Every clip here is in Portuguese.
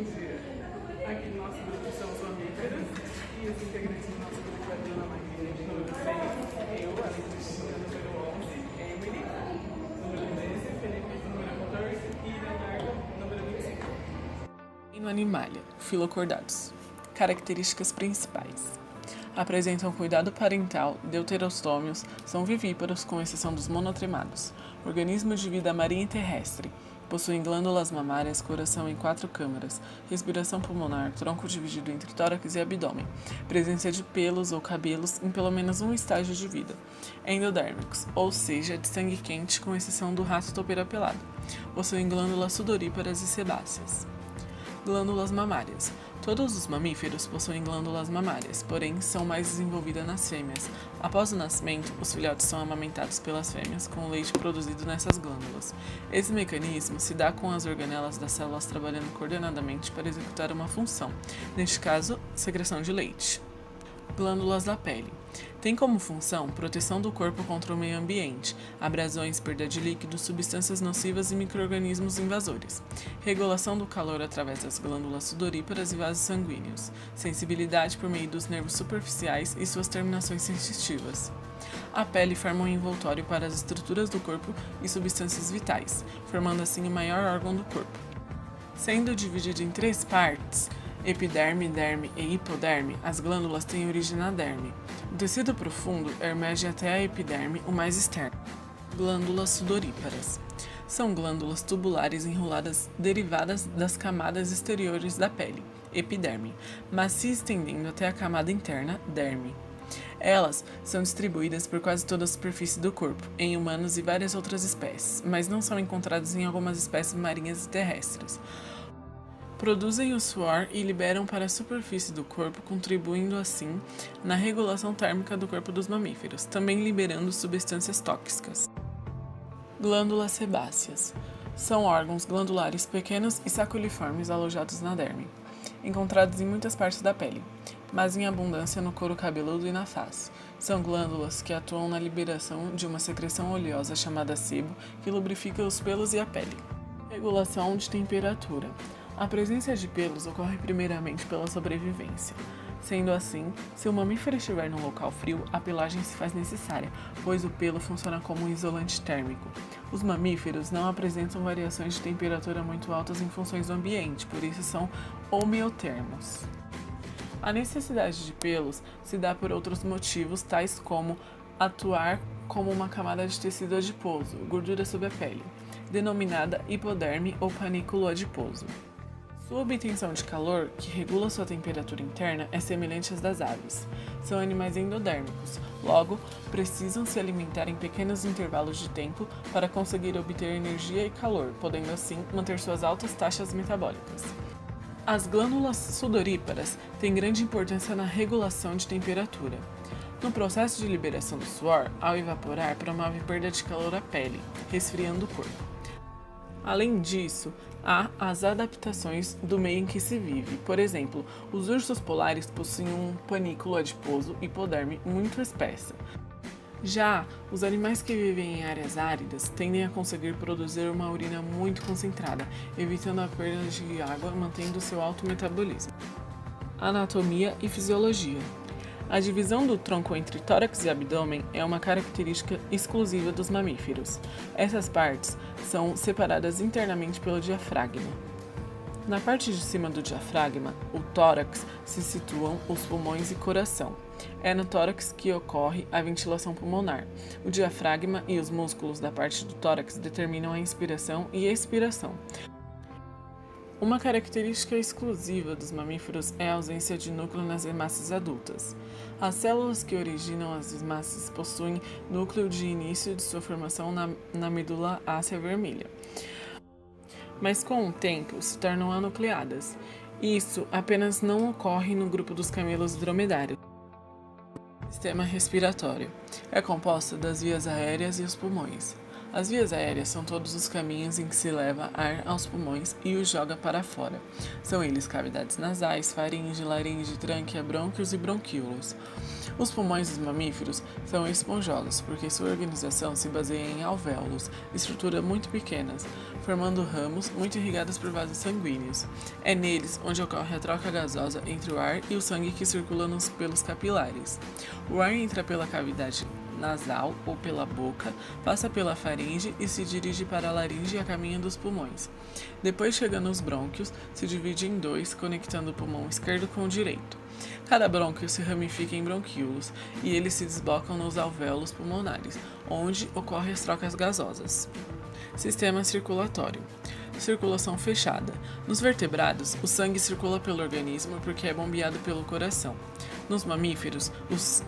dia. Aqui no nosso grupo são os mamíferos e os integrantes do nosso grupo é a Bruna Maria, número 6, eu, a Cristina, número 11, Emily, número 13, Felipe, número 14 e Leonardo, número 25. Reino Animalia, filocordados. Características principais. Apresentam cuidado parental, deuterostômios, são vivíparos com exceção dos monotremados. Organismo de vida marinha e terrestre. Possuem glândulas mamárias, coração em 4 câmaras, respiração pulmonar, tronco dividido entre tórax e abdômen, presença de pelos ou cabelos em pelo menos um estágio de vida, endodérmicos, ou seja, de sangue quente com exceção do rato topeira pelado. Possuem glândulas sudoríparas e sebáceas. Glândulas mamárias. Todos os mamíferos possuem glândulas mamárias, porém são mais desenvolvidas nas fêmeas. Após o nascimento, os filhotes são amamentados pelas fêmeas com o leite produzido nessas glândulas. Esse mecanismo se dá com as organelas das células trabalhando coordenadamente para executar uma função, neste caso, secreção de leite. Glândulas da pele. Tem como função proteção do corpo contra o meio ambiente, abrasões, perda de líquidos, substâncias nocivas e micro-organismos invasores. Regulação do calor através das glândulas sudoríparas e vasos sanguíneos. Sensibilidade por meio dos nervos superficiais e suas terminações sensitivas. A pele forma um envoltório para as estruturas do corpo e substâncias vitais, formando assim o maior órgão do corpo. Sendo dividido em 3 partes, epiderme, derme e hipoderme, as glândulas têm origem na derme. O tecido profundo emerge até a epiderme, o mais externo. Glândulas sudoríparas. São glândulas tubulares enroladas derivadas das camadas exteriores da pele, epiderme, mas se estendendo até a camada interna, derme. Elas são distribuídas por quase toda a superfície do corpo, em humanos e várias outras espécies, mas não são encontradas em algumas espécies marinhas e terrestres. Produzem o suor e liberam para a superfície do corpo, contribuindo assim na regulação térmica do corpo dos mamíferos, também liberando substâncias tóxicas. Glândulas sebáceas. São órgãos glandulares pequenos e saculiformes alojados na derme, encontrados em muitas partes da pele, mas em abundância no couro cabeludo e na face. São glândulas que atuam na liberação de uma secreção oleosa chamada sebo, que lubrifica os pelos e a pele. Regulação de temperatura. A presença de pelos ocorre primeiramente pela sobrevivência. Sendo assim, se o mamífero estiver num local frio, a pelagem se faz necessária, pois o pelo funciona como um isolante térmico. Os mamíferos não apresentam variações de temperatura muito altas em funções do ambiente, por isso são homeotermos. A necessidade de pelos se dá por outros motivos, tais como atuar como uma camada de tecido adiposo, gordura sob a pele, denominada hipoderme ou panículo adiposo. Sua obtenção de calor, que regula sua temperatura interna, é semelhante às das aves. São animais endodérmicos, logo, precisam se alimentar em pequenos intervalos de tempo para conseguir obter energia e calor, podendo assim manter suas altas taxas metabólicas. As glândulas sudoríparas têm grande importância na regulação de temperatura. No processo de liberação do suor, ao evaporar, promove perda de calor à pele, resfriando o corpo. Além disso, há as adaptações do meio em que se vive. Por exemplo, os ursos polares possuem um panículo adiposo hipoderme muito espessa. Já os animais que vivem em áreas áridas tendem a conseguir produzir uma urina muito concentrada, evitando a perda de água, mantendo seu alto metabolismo. Anatomia e fisiologia. A divisão do tronco entre tórax e abdômen é uma característica exclusiva dos mamíferos. Essas partes são separadas internamente pelo diafragma. Na parte de cima do diafragma, o tórax, se situam os pulmões e coração. É no tórax que ocorre a ventilação pulmonar. O diafragma e os músculos da parte do tórax determinam a inspiração e expiração. Uma característica exclusiva dos mamíferos é a ausência de núcleo nas hemácias adultas. As células que originam as hemácias possuem núcleo de início de sua formação na medula óssea vermelha, mas com o tempo se tornam anucleadas. Isso apenas não ocorre no grupo dos camelos dromedários. O sistema respiratório é composto das vias aéreas e os pulmões. As vias aéreas são todos os caminhos em que se leva ar aos pulmões e os joga para fora. São eles cavidades nasais, faringe, laringe, trânquea, brônquios e bronquíolos. Os pulmões dos mamíferos são esponjosos, porque sua organização se baseia em alvéolos, estruturas muito pequenas, formando ramos muito irrigados por vasos sanguíneos. É neles onde ocorre a troca gasosa entre o ar e o sangue que circula pelos capilares. O ar entra pela cavidade nasal ou pela boca, passa pela faringe e se dirige para a laringe e a caminho dos pulmões. Depois chega nos brônquios, se divide em dois, conectando o pulmão esquerdo com o direito. Cada brônquio se ramifica em bronquíolos e eles se desbocam nos alvéolos pulmonares, onde ocorrem as trocas gasosas. Sistema circulatório. Circulação fechada. Nos vertebrados, o sangue circula pelo organismo porque é bombeado pelo coração. Nos mamíferos,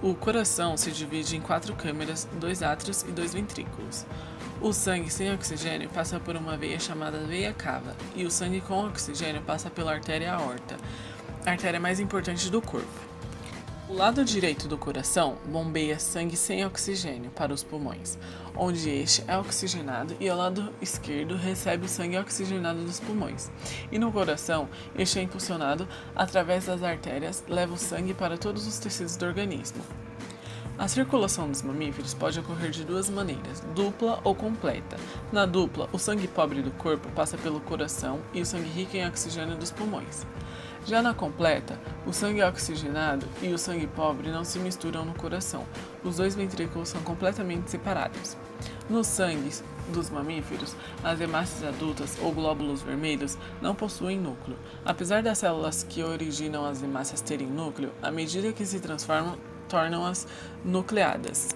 o coração se divide em 4 câmeras, 2 átrios e 2 ventrículos. O sangue sem oxigênio passa por uma veia chamada veia cava, e o sangue com oxigênio passa pela artéria aorta, a artéria mais importante do corpo. O lado direito do coração bombeia sangue sem oxigênio para os pulmões, onde este é oxigenado, e o lado esquerdo recebe o sangue oxigenado dos pulmões. E no coração, este é impulsionado através das artérias, leva o sangue para todos os tecidos do organismo. A circulação dos mamíferos pode ocorrer de duas maneiras, dupla ou completa. Na dupla, o sangue pobre do corpo passa pelo coração e o sangue rico em oxigênio dos pulmões. Já na completa, o sangue oxigenado e o sangue pobre não se misturam no coração. Os dois ventrículos são completamente separados. Nos sangues dos mamíferos, as hemácias adultas ou glóbulos vermelhos não possuem núcleo. Apesar das células que originam as hemácias terem núcleo, à medida que se transformam, tornam-as nucleadas.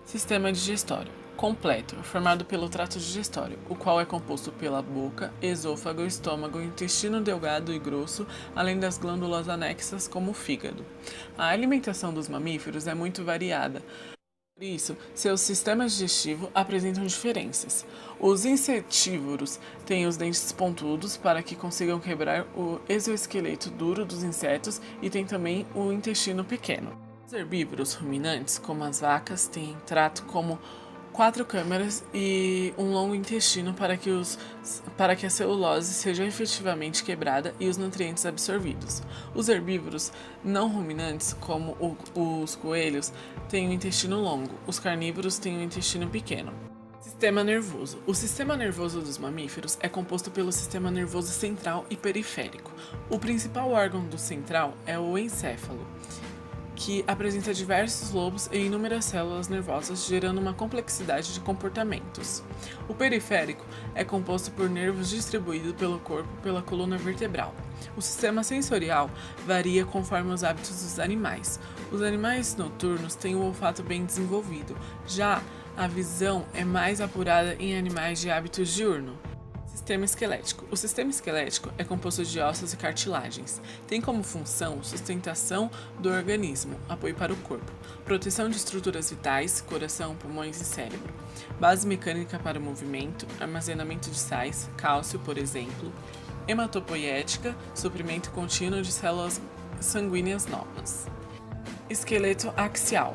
Sistema digestório. Completo, formado pelo trato digestório, o qual é composto pela boca, esôfago, estômago, intestino delgado e grosso, além das glândulas anexas como o fígado. A alimentação dos mamíferos é muito variada. Por isso, seus sistemas digestivos apresentam diferenças. Os insetívoros têm os dentes pontudos para que consigam quebrar o exoesqueleto duro dos insetos e têm também o intestino pequeno. Os herbívoros ruminantes, como as vacas, têm trato como 4 câmeras e um longo intestino para que a celulose seja efetivamente quebrada e os nutrientes absorvidos. Os herbívoros não ruminantes, como os coelhos, têm um intestino longo. Os carnívoros têm um intestino pequeno. Sistema nervoso. O sistema nervoso dos mamíferos é composto pelo sistema nervoso central e periférico. O principal órgão do central é o encéfalo, que apresenta diversos lobos e inúmeras células nervosas, gerando uma complexidade de comportamentos. O periférico é composto por nervos distribuídos pelo corpo pela coluna vertebral. O sistema sensorial varia conforme os hábitos dos animais. Os animais noturnos têm o olfato bem desenvolvido, já a visão é mais apurada em animais de hábitos diurno. Sistema esquelético. O sistema esquelético é composto de ossos e cartilagens. Tem como função sustentação do organismo, apoio para o corpo, proteção de estruturas vitais, coração, pulmões e cérebro, base mecânica para o movimento, armazenamento de sais, cálcio, por exemplo, hematopoética, suprimento contínuo de células sanguíneas novas. Esqueleto axial,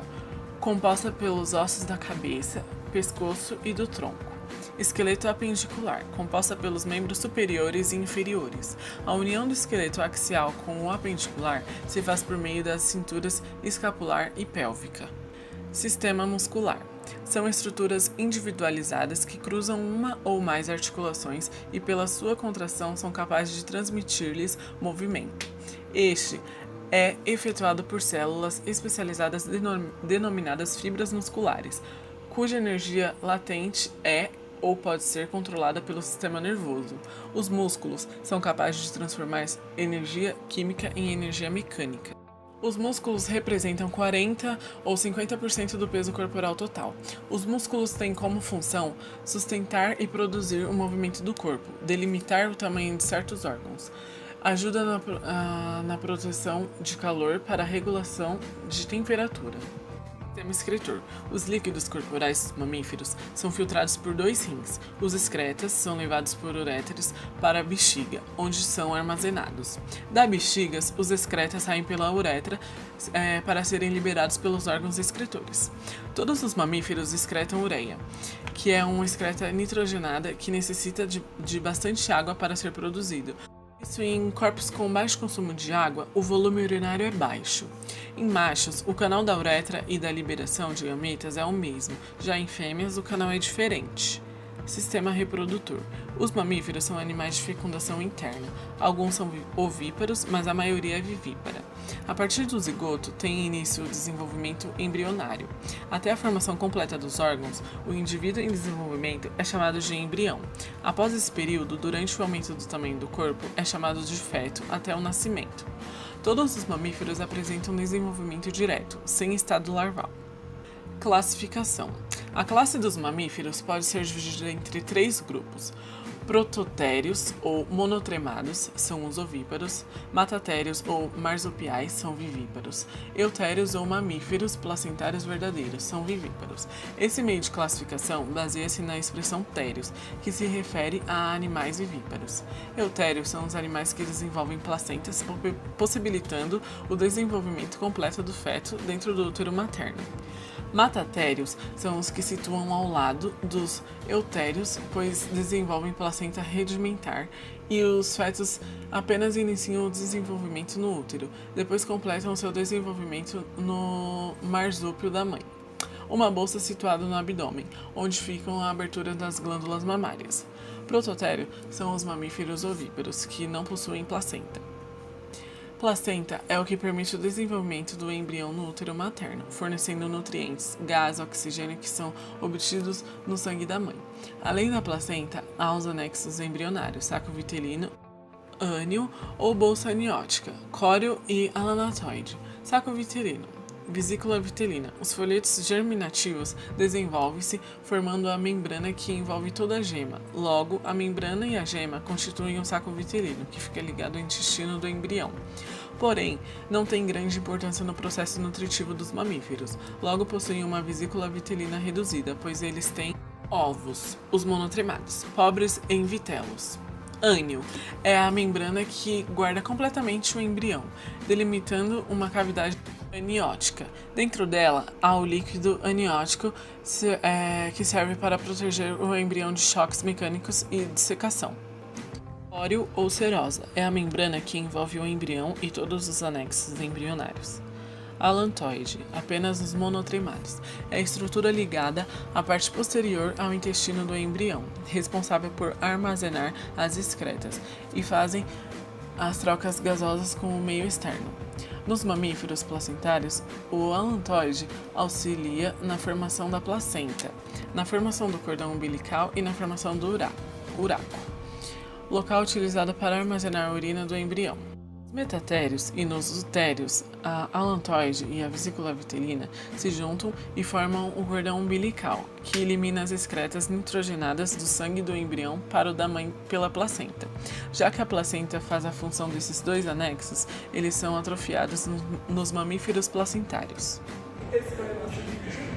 composta pelos ossos da cabeça, pescoço e do tronco. Esqueleto apendicular, composta pelos membros superiores e inferiores. A união do esqueleto axial com o apendicular se faz por meio das cinturas escapular e pélvica. Sistema muscular. São estruturas individualizadas que cruzam uma ou mais articulações e, pela sua contração, são capazes de transmitir-lhes movimento. Este é efetuado por células especializadas denominadas fibras musculares, cuja energia latente é ou pode ser controlada pelo sistema nervoso. Os músculos são capazes de transformar energia química em energia mecânica. Os músculos representam 40 ou 50% do peso corporal total. Os músculos têm como função sustentar e produzir o movimento do corpo, delimitar o tamanho de certos órgãos. Ajuda na proteção de calor para a regulação de temperatura. Sistema excretor. Os líquidos corporais dos mamíferos são filtrados por 2 rins. Os excretas são levados por uréteres para a bexiga, onde são armazenados. Da bexiga, os excretas saem pela uretra para serem liberados pelos órgãos excretores. Todos os mamíferos excretam ureia, que é uma excreta nitrogenada que necessita de bastante água para ser produzido. Isso em corpos com baixo consumo de água, o volume urinário é baixo. Em machos, o canal da uretra e da liberação de gametas é o mesmo, já em fêmeas o canal é diferente. Sistema reprodutor. Os mamíferos são animais de fecundação interna. Alguns são ovíparos, mas a maioria é vivípara. A partir do zigoto, tem início o desenvolvimento embrionário. Até a formação completa dos órgãos, o indivíduo em desenvolvimento é chamado de embrião. Após esse período, durante o aumento do tamanho do corpo, é chamado de feto até o nascimento. Todos os mamíferos apresentam desenvolvimento direto, sem estado larval. Classificação. A classe dos mamíferos pode ser dividida entre 3 grupos. Prototérios, ou monotremados, são os ovíparos. Matatérios, ou marsupiais, são vivíparos. Eutérios, ou mamíferos placentários verdadeiros, são vivíparos. Esse meio de classificação baseia-se na expressão térios, que se refere a animais vivíparos. Eutérios são os animais que desenvolvem placentas, possibilitando o desenvolvimento completo do feto dentro do útero materno. Matatérios são os que situam ao lado dos eutérios, pois desenvolvem placenta rudimentar e os fetos apenas iniciam o desenvolvimento no útero, depois completam seu desenvolvimento no marsúpio da mãe. Uma bolsa situada no abdômen, onde ficam a abertura das glândulas mamárias. Prototério são os mamíferos ovíparos, que não possuem placenta. Placenta é o que permite o desenvolvimento do embrião no útero materno, fornecendo nutrientes, gás, oxigênio que são obtidos no sangue da mãe. Além da placenta, há os anexos embrionários, saco vitelino, ânio ou bolsa aniótica, córeo e alanatóide, saco vitelino. Vesícula vitelina. Os folhetos germinativos desenvolvem-se formando a membrana que envolve toda a gema. Logo, a membrana e a gema constituem um saco vitelino, que fica ligado ao intestino do embrião. Porém, não tem grande importância no processo nutritivo dos mamíferos. Logo, possuem uma vesícula vitelina reduzida, pois eles têm ovos, os monotremados, pobres em vitelos. Ânio é a membrana que guarda completamente o embrião, delimitando uma cavidade aniótica. Dentro dela há o líquido aniótico que serve para proteger o embrião de choques mecânicos e dissecação. Córeo ou serosa é a membrana que envolve o embrião e todos os anexos embrionários. Alantoide, apenas os monotremados, é a estrutura ligada à parte posterior ao intestino do embrião, responsável por armazenar as excretas e fazem as trocas gasosas com o meio externo. Nos mamíferos placentários, o alantoide auxilia na formação da placenta, na formação do cordão umbilical e na formação do uraco, local utilizado para armazenar a urina do embrião. Nos metatérios e nos utérios, a alantoide e a vesícula vitelina se juntam e formam o cordão umbilical, que elimina as excretas nitrogenadas do sangue do embrião para o da mãe pela placenta. Já que a placenta faz a função desses 2 anexos, eles são atrofiados nos mamíferos placentários. Esse foi o nosso vídeo.